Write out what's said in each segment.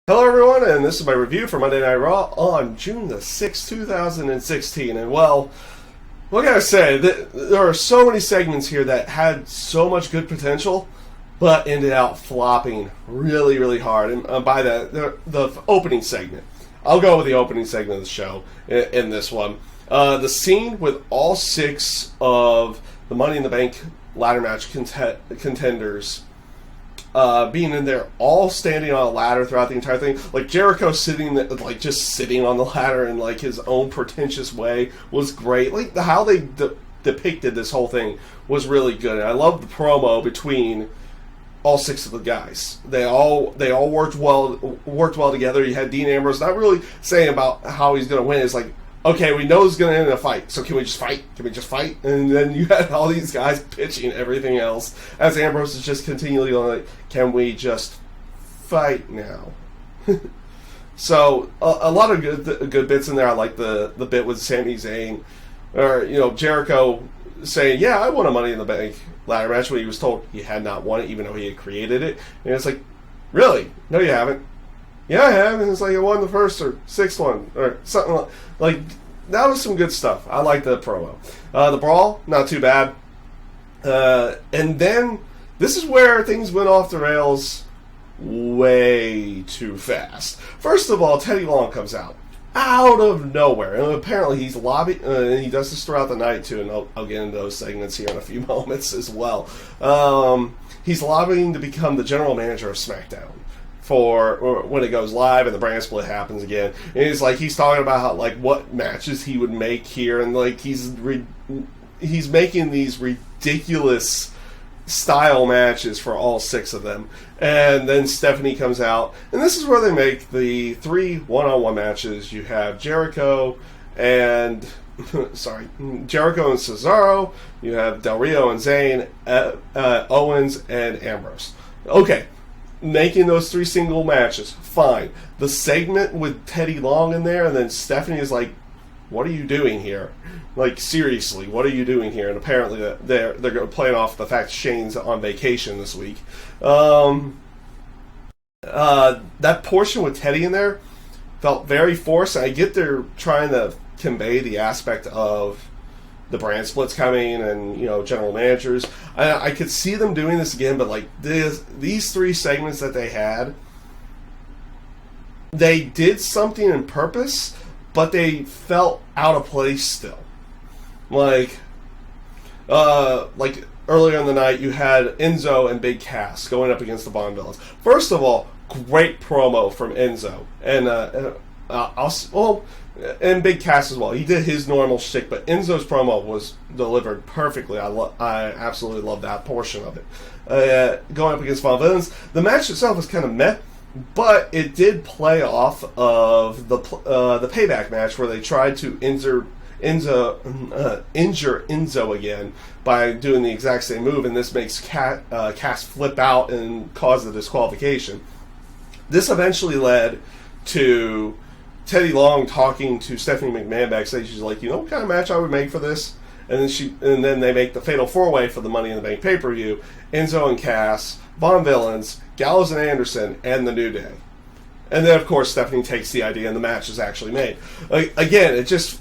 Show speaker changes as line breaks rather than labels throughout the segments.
Hello everyone, and this is my review for Monday Night Raw on June the 6th, 2016. And well, what can I say? There are so many segments here that had so much good potential, but ended out flopping really, really hard. And by that, the opening segment. I'll go with the opening segment of the show in this one. The scene with all six of the Money in the Bank ladder match contenders being in there, all standing on a ladder throughout the entire thing. Like Jericho sitting, like just sitting on the ladder in like his own pretentious way was great. Like how they depicted this whole thing was really good. And I love the promo between all six of the guys. They all worked well together. You had Dean Ambrose not really saying about how he's going to win. It's like, okay, we know it's going to end in a fight, so can we just fight? Can we just fight? And then you had all these guys pitching everything else as Ambrose is just continually going like, can we just fight now? So a lot of good bits in there. I like the bit with Sami Zayn, or Jericho saying, "Yeah, I won a Money in the Bank ladder match," when he was told he had not won it, even though he had created it. And it's like, really? No, you haven't. Yeah, I have. And it's like, I won the first or sixth one or something like that. Was some good stuff. I like the promo. The brawl, not too bad. And then this is where things went off the rails way too fast. First of all, Teddy Long comes out of nowhere, and apparently he's lobbying, and he does this throughout the night too, and I'll get into those segments here in a few moments as well. He's lobbying to become the general manager of SmackDown for when it goes live and the brand split happens again. And he's talking about how, like, what matches he would make here, and like he's making these ridiculous style matches for all six of them. And then Stephanie comes out, and this is where they make the 3 one-on-one matches. You have Jericho and Cesaro. You have Del Rio and Zayn, Owens and Ambrose. Okay, making those 3 single matches, fine. The segment with Teddy Long in there, and then Stephanie is like, "What are you doing here? Like, seriously, what are you doing here?" And apparently they're going to play off the fact Shane's on vacation this week. That portion with Teddy in there felt very forced. I get they're trying to convey the aspect of the brand splits coming and, general managers. I could see them doing this again, but like these 3 segments that they had, they did something in purpose, but they felt out of place still. Like earlier in the night, you had Enzo and Big Cass going up against the Von Villains. First of all, great promo from Enzo, and Big Cass as well. He did his normal shtick, but Enzo's promo was delivered perfectly. I absolutely love that portion of it. Going up against Von Villains, the match itself was kind of meh, but it did play off of the payback match where they tried to injure Enzo again by doing the exact same move, and this makes Cass flip out and cause the disqualification. This eventually led to Teddy Long talking to Stephanie McMahon backstage. She's like, "You know what kind of match I would make for this?" And then they make the Fatal 4-Way for the Money in the Bank pay-per-view. Enzo and Cass, Von Villains, Gallows and Anderson, and The New Day. And then, of course, Stephanie takes the idea and the match is actually made. Again, it just,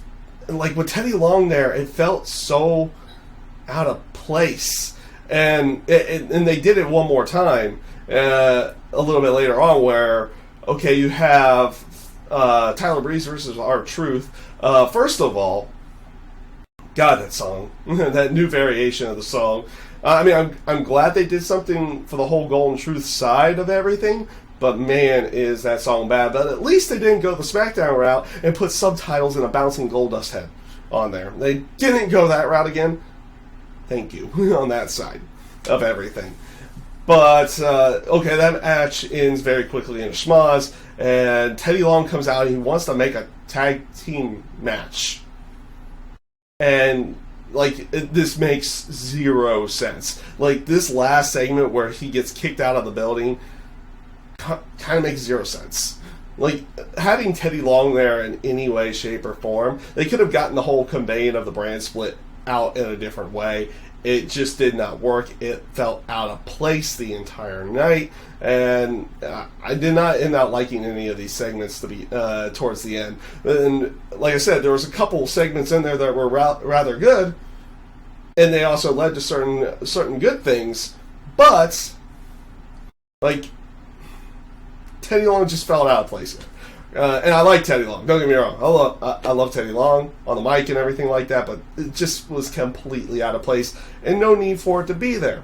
like with Teddy Long there, it felt so out of place. And they did it one more time a little bit later on where, okay, you have Tyler Breeze versus R-Truth. First of all, God, that song, that new variation of the song. I'm glad they did something for the whole Golden Truth side of everything, but man, is that song bad. But at least they didn't go the SmackDown route and put subtitles in a bouncing Goldust head on there. They didn't go that route again. Thank you on that side of everything. But, okay, that match ends very quickly in a schmoz, and Teddy Long comes out and he wants to make a tag team match. And, like, this makes zero sense. Like, this last segment where he gets kicked out of the building kind of makes zero sense. Like, having Teddy Long there in any way, shape, or form, they could have gotten the whole conveying of the brand split out in a different way, It just did not work. It felt out of place the entire night, and I did not end up liking any of these segments to be towards the end. And like I said, there was a couple segments in there that were rather good, and they also led to certain good things. But like Teddy Long just fell out of place here. And I like Teddy Long, don't get me wrong. I love Teddy Long on the mic and everything like that, but it just was completely out of place and no need for it to be there.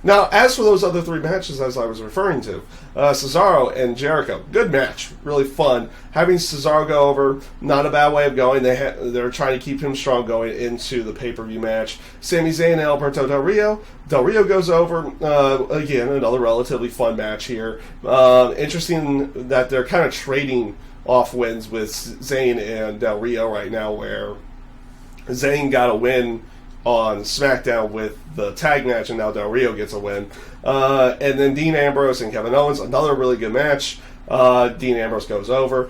Now, as for those other three matches, as I was referring to, Cesaro and Jericho, good match, really fun. Having Cesaro go over, not a bad way of going. They're trying to keep him strong going into the pay-per-view match. Sami Zayn and Alberto Del Rio. Del Rio goes over, again, another relatively fun match here. Interesting that they're kind of trading off wins with Zayn and Del Rio right now, where Zayn got a win on SmackDown with the tag match, and now Del Rio gets a win. And then Dean Ambrose and Kevin Owens, another really good match. Dean Ambrose goes over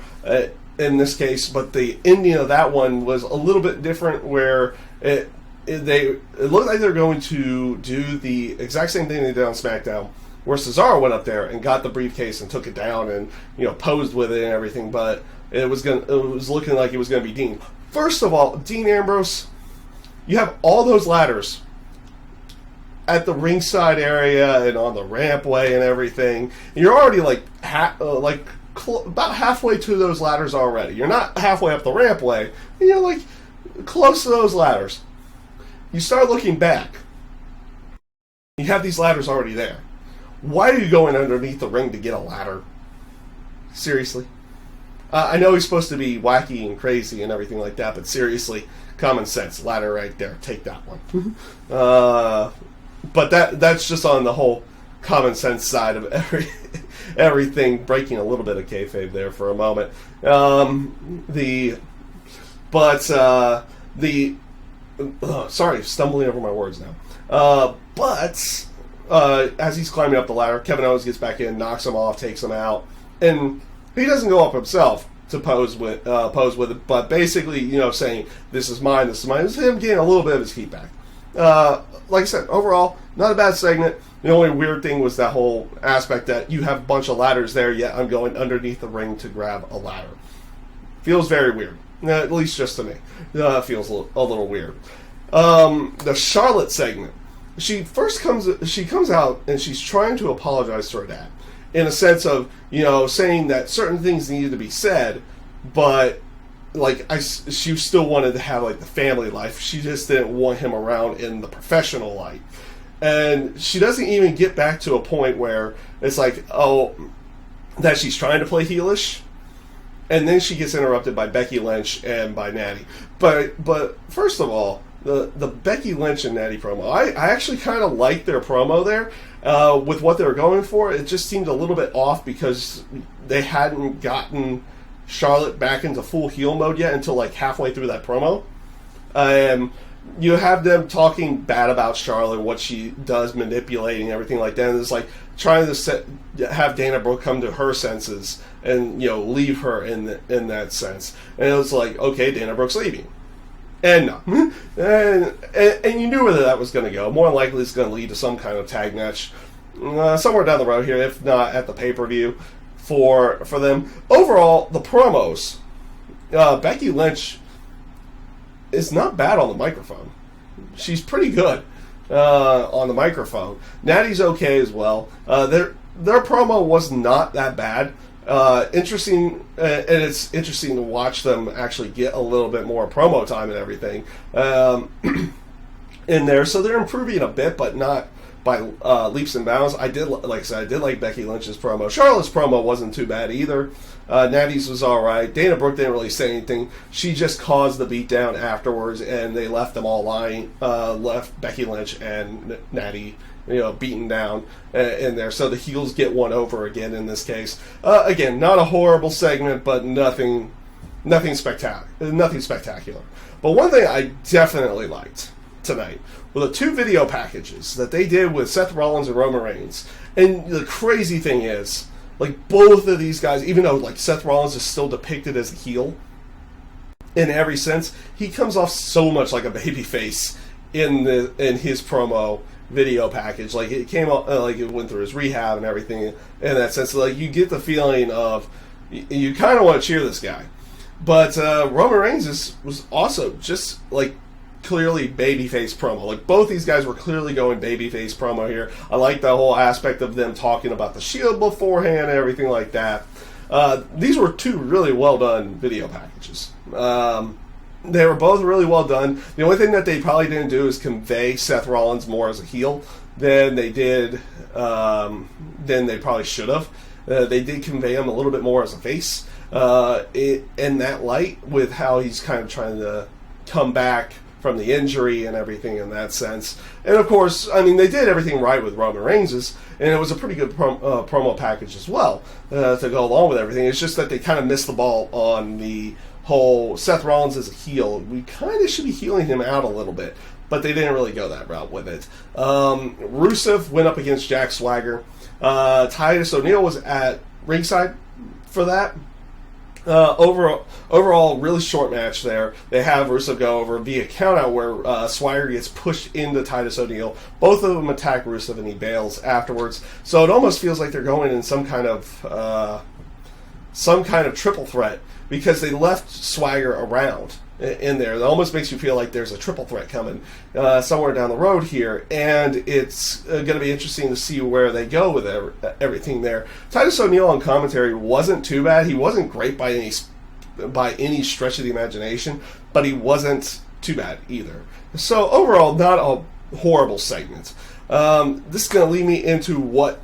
in this case, but the ending of that one was a little bit different, where it looked like they're going to do the exact same thing they did on SmackDown, where Cesaro went up there and got the briefcase and took it down and posed with it and everything, but it was looking like it was going to be Dean. First of all, Dean Ambrose, you have all those ladders at the ringside area and on the rampway and everything. And you're already about halfway to those ladders already. You're not halfway up the rampway. You're like close to those ladders. You start looking back. You have these ladders already there. Why are you going underneath the ring to get a ladder? Seriously? I know he's supposed to be wacky and crazy and everything like that, but seriously, common sense. Ladder right there. Take that one. But that's just on the whole common sense side of everything, breaking a little bit of kayfabe there for a moment. Sorry, stumbling over my words now. But as he's climbing up the ladder, Kevin Owens gets back in, knocks him off, takes him out, and he doesn't go up himself to pose with it, but basically, saying this is mine. This is him getting a little bit of his feet back. Like I said, overall, not a bad segment. The only weird thing was that whole aspect that you have a bunch of ladders there, yet I'm going underneath the ring to grab a ladder. Feels very weird, at least just to me. Feels a little weird. The Charlotte segment. She comes out and she's trying to apologize to her dad, in a sense of, saying that certain things needed to be said, but she still wanted to have the family life. She just didn't want him around in the professional light. And she doesn't even get back to a point where it's that she's trying to play heelish. And then she gets interrupted by Becky Lynch and by Natty. But first of all, the Becky Lynch and Natty promo, I actually kind of liked their promo there with what they were going for. It just seemed a little bit off because they hadn't gotten Charlotte back into full heel mode yet until halfway through that promo. You have them talking bad about Charlotte, what she does, manipulating, everything like that. And it's trying to have Dana Brooke come to her senses and leave her in that sense. And it was okay, Dana Brooke's leaving. And no. And you knew where that was going to go. More than likely it's going to lead to some kind of tag match somewhere down the road here, if not at the pay-per-view for them. Overall, the promos, Becky Lynch is not bad on the microphone. She's pretty good on the microphone. Natty's okay as well. Their promo was not that bad. Interesting, and it's interesting to watch them actually get a little bit more promo time and everything in there. So they're improving a bit, but not by leaps and bounds. I did like Becky Lynch's promo. Charlotte's promo wasn't too bad either. Natty's was all right. Dana Brooke didn't really say anything. She just caused the beatdown afterwards, and they left them all lying. Left Becky Lynch and Natty beaten down in there. So the heels get one over again in this case. Again, not a horrible segment, but nothing spectacular. But one thing I definitely liked tonight were the two video packages that they did with Seth Rollins and Roman Reigns. And the crazy thing is, both of these guys, even though Seth Rollins is still depicted as a heel in every sense, he comes off so much like a babyface in his promo video package. Like it came out, like it went through his rehab and everything. In that sense, like you get the feeling of you kind of want to cheer this guy. But Roman Reigns was also just like clearly babyface promo. Like both these guys were clearly going babyface promo here. I like the whole aspect of them talking about the Shield beforehand and everything like that. These were two really well done video packages. They were both really well done. The only thing that they probably didn't do is convey Seth Rollins more as a heel than they did, than they probably should have. They did convey him a little bit more as a face in that light, with how he's kind of trying to come back from the injury and everything in that sense. And of course, I mean, they did everything right with Roman Reigns', and it was a pretty good promo package as well to go along with everything. It's just that they kind of missed the ball on the whole Seth Rollins as a heel. We kind of should be healing him out a little bit, but they didn't really go that route with it. Rusev went up against Jack Swagger. Titus O'Neil was at ringside for that. Overall, really short match there. They have Rusev go over via countout where Swagger gets pushed into Titus O'Neil. Both of them attack Rusev and he bails afterwards. So it almost feels like they're going in some kind of triple threat, because they left Swagger around in there. It almost makes you feel like there's a triple threat coming somewhere down the road here, and it's going to be interesting to see where they go with everything there. Titus O'Neil on commentary wasn't too bad. He wasn't great by any stretch of the imagination, but he wasn't too bad either. So overall, not a horrible segment. This is going to lead me into what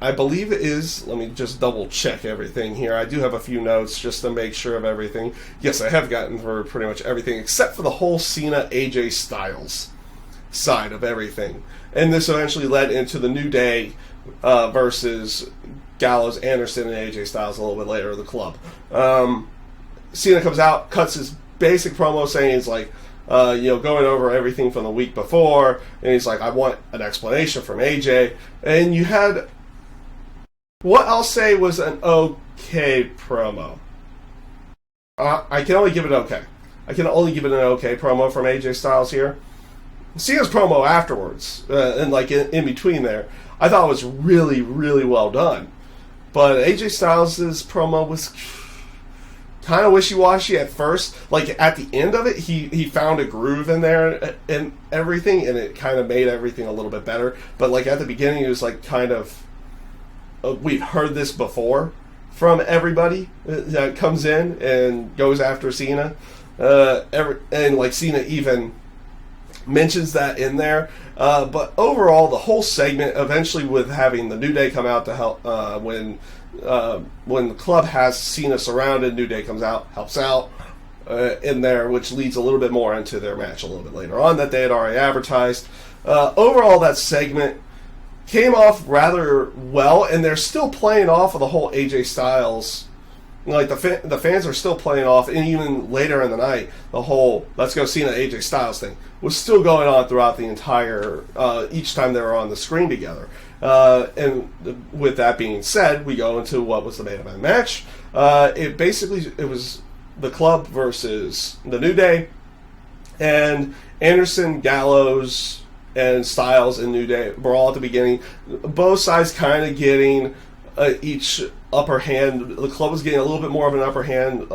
I believe it is. Let me just double check everything here. I do have a few notes just to make sure of everything. Yes, I have gotten through pretty much everything except for the whole Cena AJ Styles side of everything. And this eventually led into the New Day versus Gallows, Anderson, and AJ Styles a little bit later in the club. Cena comes out, cuts his basic promo saying he's like, going over everything from the week before, and he's like, I want an explanation from AJ. And you had what I'll say was an okay promo. I can only give it okay. I can only give it an okay promo from AJ Styles here. Cena's promo afterwards, and like in between there, I thought was really, really well done. But AJ Styles' promo was kind of wishy-washy at first. Like at the end of it, he found a groove in there and everything, and it kind of made everything a little bit better. But like at the beginning, it was like kind of, we've heard this before from everybody that comes in and goes after Cena. And like Cena even mentions that in there. But overall, the whole segment, eventually with having the New Day come out to help, when the club has Cena surrounded, New Day comes out, helps out in there, which leads a little bit more into their match a little bit later on that they had already advertised. Overall, that segment came off rather well, and they're still playing off of the whole AJ Styles. Like the fans are still playing off, and even later in the night, the whole "Let's Go Cena AJ Styles" thing was still going on throughout the entire each time they were on the screen together. And with that being said, we go into what was the main event match. It was the club versus the New Day, and Anderson, Gallows, and Styles and New Day were all at the beginning. Both sides kind of getting each upper hand. The club was getting a little bit more of an upper hand.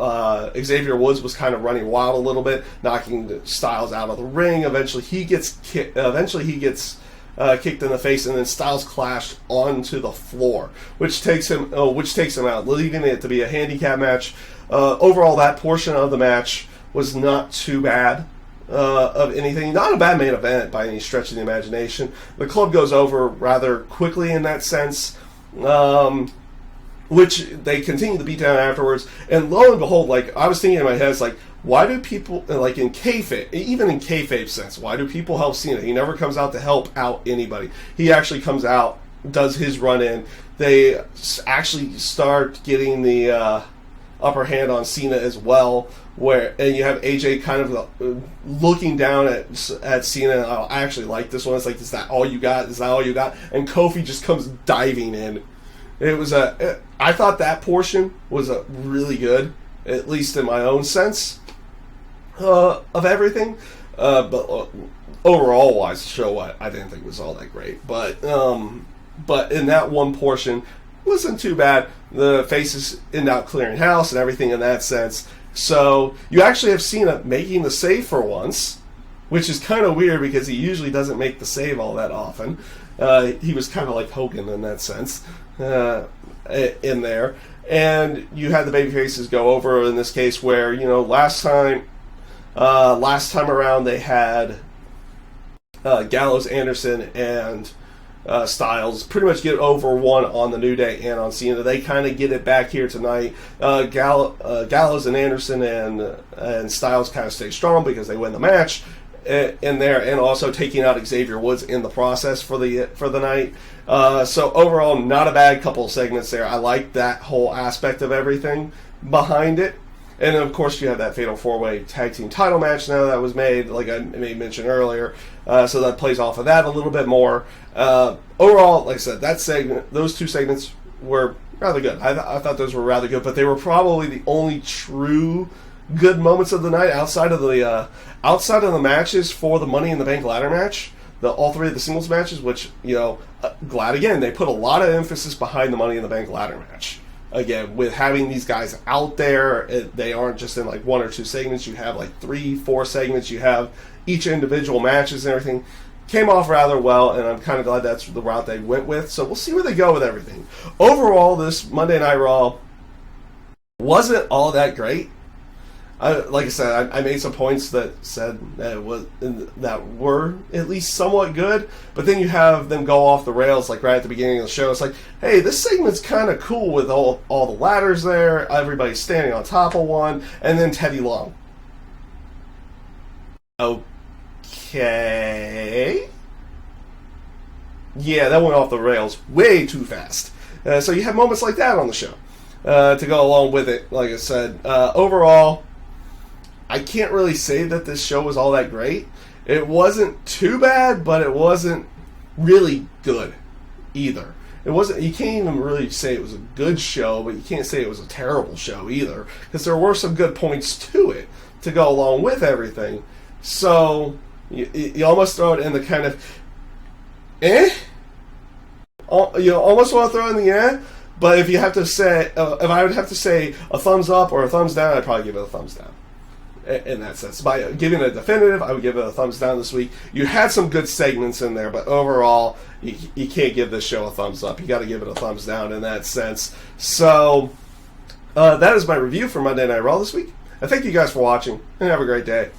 Xavier Woods was kind of running wild a little bit, knocking Styles out of the ring. Eventually he gets kicked in the face, and then Styles clashed onto the floor, which takes him out, leaving it to be a handicap match. Overall, that portion of the match was not too bad. Of anything. Not a bad main event by any stretch of the imagination. The club goes over rather quickly in that sense, which they continue to beat down afterwards. And lo and behold, like I was thinking in my head, it's like, why do people, like in kayfabe, even in kayfabe sense, why do people help Cena? He never comes out to help out anybody. He actually comes out, does his run in. They actually start getting the upper hand on Cena as well, and you have AJ kind of looking down at Cena. I actually like this one. It's like, is that all you got? Is that all you got? And Kofi just comes diving in. I thought that portion was really good, at least in my own sense of everything. but overall wise, the show I didn't think was all that great. But in that one portion, wasn't too bad. The faces ended up clearing house and everything in that sense. So you actually have Cena making the save for once, which is kind of weird because he usually doesn't make the save all that often. He was kind of like Hogan in that sense in there. And you had the baby faces go over in this case where, last time around they had Gallows, Anderson, and Styles pretty much get over one on the New Day and on Cena. They kind of get it back here tonight. Gallows and Anderson and Styles kind of stay strong because they win the match in there, and also taking out Xavier Woods in the process for the night. So overall, not a bad couple of segments there. I like that whole aspect of everything behind it. And then, of course, you have that Fatal 4-Way Tag Team title match now that was made, like I made mention earlier. So that plays off of that a little bit more. Overall, like I said, those two segments were rather good. I thought those were rather good, but they were probably the only true good moments of the night outside of the matches for the Money in the Bank ladder match. All three of the singles matches, which, glad again, they put a lot of emphasis behind the Money in the Bank ladder match. Again, with having these guys out there, they aren't just in like one or two segments. You have like 3-4 segments. You have each individual matches and everything. Came off rather well, and I'm kind of glad that's the route they went with. So we'll see where they go with everything. Overall, this Monday Night Raw wasn't all that great. Like I said, I made some points that said that were at least somewhat good, but then you have them go off the rails like right at the beginning of the show. It's like, hey, this segment's kind of cool with all the ladders there, everybody standing on top of one, and then Teddy Long. Okay. Yeah, that went off the rails way too fast. So you have moments like that on the show to go along with it. Like I said, overall, I can't really say that this show was all that great. It wasn't too bad, but it wasn't really good either. It wasn't. You can't even really say it was a good show, but you can't say it was a terrible show either, because there were some good points to it to go along with everything. So you almost throw it in the kind of you almost want to throw it in the but if you have to say, if I would have to say a thumbs up or a thumbs down, I'd probably give it a thumbs down. In that sense, by giving it a definitive, I would give it a thumbs down this week. You had some good segments in there, but overall, you can't give this show a thumbs up. You got to give it a thumbs down in that sense. So that is my review for Monday Night Raw this week. I thank you guys for watching, and have a great day.